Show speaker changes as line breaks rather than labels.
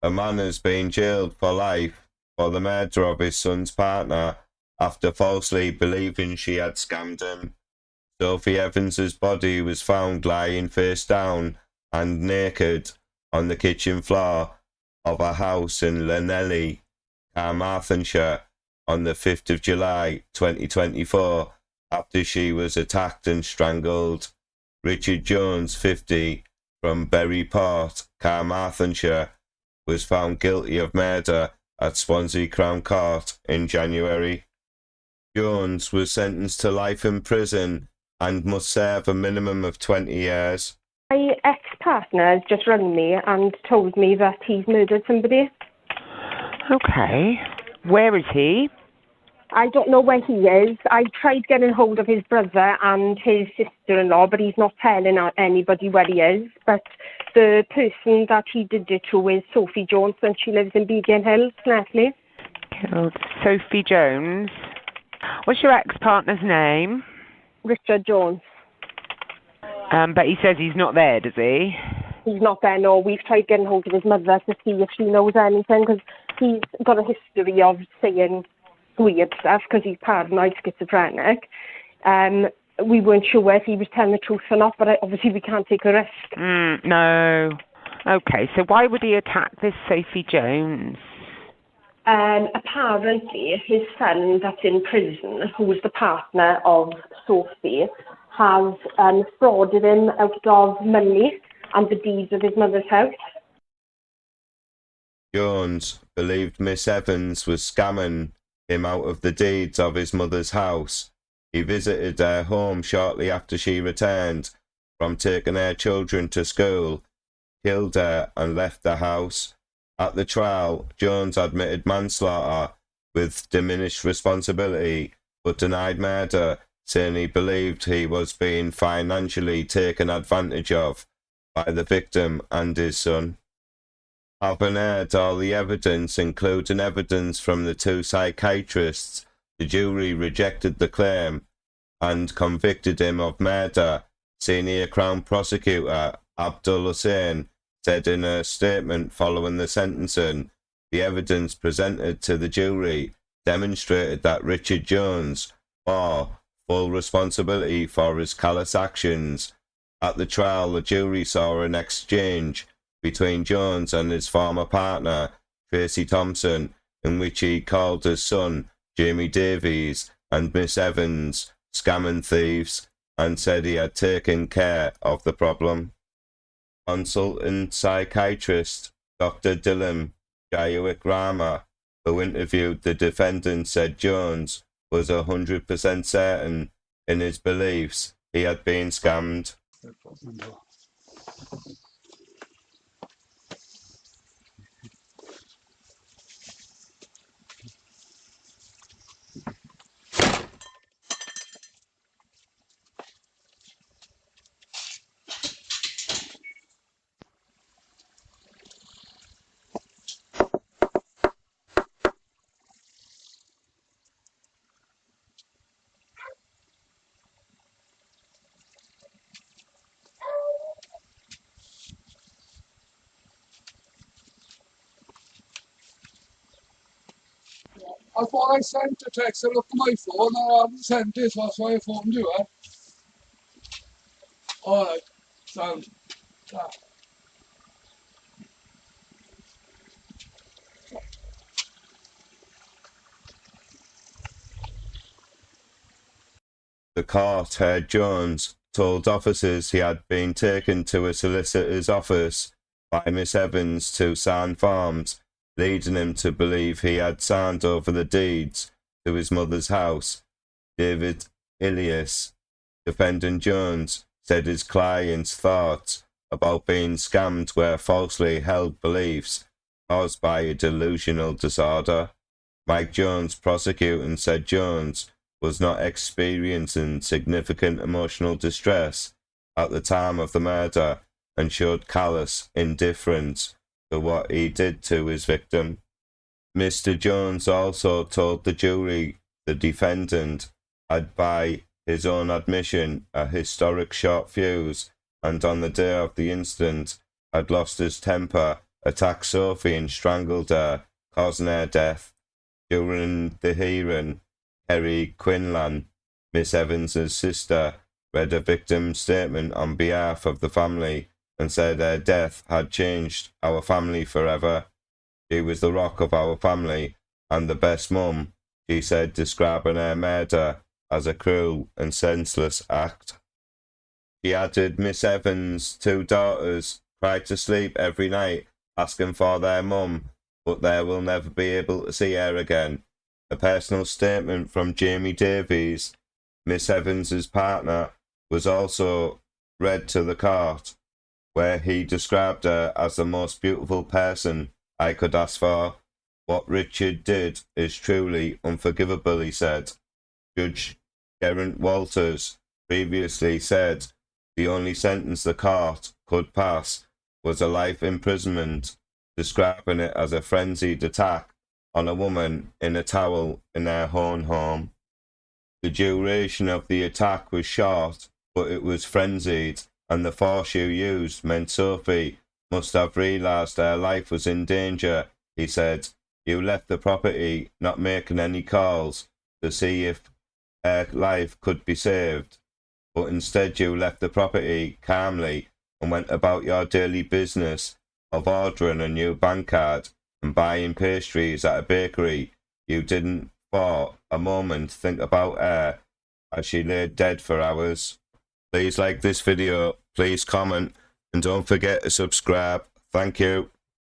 A man has been jailed for life for the murder of his son's partner after falsely believing she had scammed him. Sophie Evans's body was found lying face down and naked on the kitchen floor of a house in Llanelli, Carmarthenshire, on the 5th of July 2024 after she was attacked and strangled. Richard Jones, 50, from Burry Port, Carmarthenshire, was found guilty of murder at Swansea Crown Court in January. Jones was sentenced to life in prison and must serve a minimum of 20 years.
My ex-partner has just rung me and told me that he's murdered somebody.
Okay. Where is he?
I don't know where he is. I tried getting hold of his brother and his sister-in-law, but he's not telling anybody where he is. But the person that he did it to is Sophie Jones, and she lives in Beacon Hill, Llanelli.
Killed Sophie Jones. What's your ex-partner's name?
Richard Jones.
But he says he's not there, does he?
He's not there, no. We've tried getting hold of his mother to see if she knows anything, because he's got a history of saying weird stuff because he's paranoid schizophrenic. We weren't sure if he was telling the truth or not, but obviously we can't take a risk.
No. Okay, so why would he attack this Sophie Jones?
Apparently his son that's in prison, who's the partner of Sophie, has frauded him out of money and the deeds of his mother's house.
Jones believed Miss Evans was scamming him out of the deeds of his mother's house. He visited her home shortly after she returned from taking her children to school, killed her and left the house. At the trial, Jones admitted manslaughter with diminished responsibility, but denied murder, saying he believed he was being financially taken advantage of by the victim and his son. Having heard all the evidence, including evidence from the two psychiatrists, the jury rejected the claim and convicted him of murder. Senior Crown Prosecutor Abdul Hussain said in a statement following the sentencing, the evidence presented to the jury demonstrated that Richard Jones bore full responsibility for his callous actions. At the trial, the jury saw an exchange between Jones and his former partner, Tracy Thompson, in which he called his son, Jamie Davies, and Miss Evans scamming thieves, and said he had taken care of the problem. Consultant psychiatrist Dr. Dylan Jayawik Rama, who interviewed the defendant, said Jones was 100% certain in his beliefs he had been scammed.
I thought I sent a text. I looked at my phone and I haven't sent it, so that's why I phoned you. Alright, sound.
The court heard Jones told officers he had been taken to a solicitor's office by Miss Evans to sign forms, leading him to believe he had signed over the deeds to his mother's house. David Ilias, defendant Jones, said his client's thoughts about being scammed were falsely held beliefs caused by a delusional disorder. Mike Jones, prosecuting, said Jones was not experiencing significant emotional distress at the time of the murder and showed callous indifference to what he did to his victim. Mr. Jones also told the jury the defendant had, by his own admission, a historic short fuse and on the day of the incident had lost his temper attacked Sophie and strangled her, causing her death. During the hearing, Kerry Quinlan, Miss Evans's sister, read a victim's statement on behalf of the family and said her death had changed our family forever. She was the rock of our family and the best mum, she said, describing her murder as a cruel and senseless act. She added, Miss Evans' 2 daughters cried to sleep every night asking for their mum, but they will never be able to see her again. A personal statement from Jamie Davies, Miss Evans's partner, was also read to the court, where he described her as the most beautiful person I could ask for. What Richard did is truly unforgivable, he said. Judge Geraint Walters previously said the only sentence the court could pass was a life imprisonment, describing it as a frenzied attack on a woman in a towel in her own home. The duration of the attack was short, but it was frenzied, and the force you used meant Sophie must have realised her life was in danger, he said. You left the property, not making any calls to see if her life could be saved, but instead you left the property calmly and went about your daily business of ordering a new bank card and buying pastries at a bakery. You didn't for a moment think about her as she lay dead for hours. Please like this video, please comment, and don't forget to subscribe. Thank you.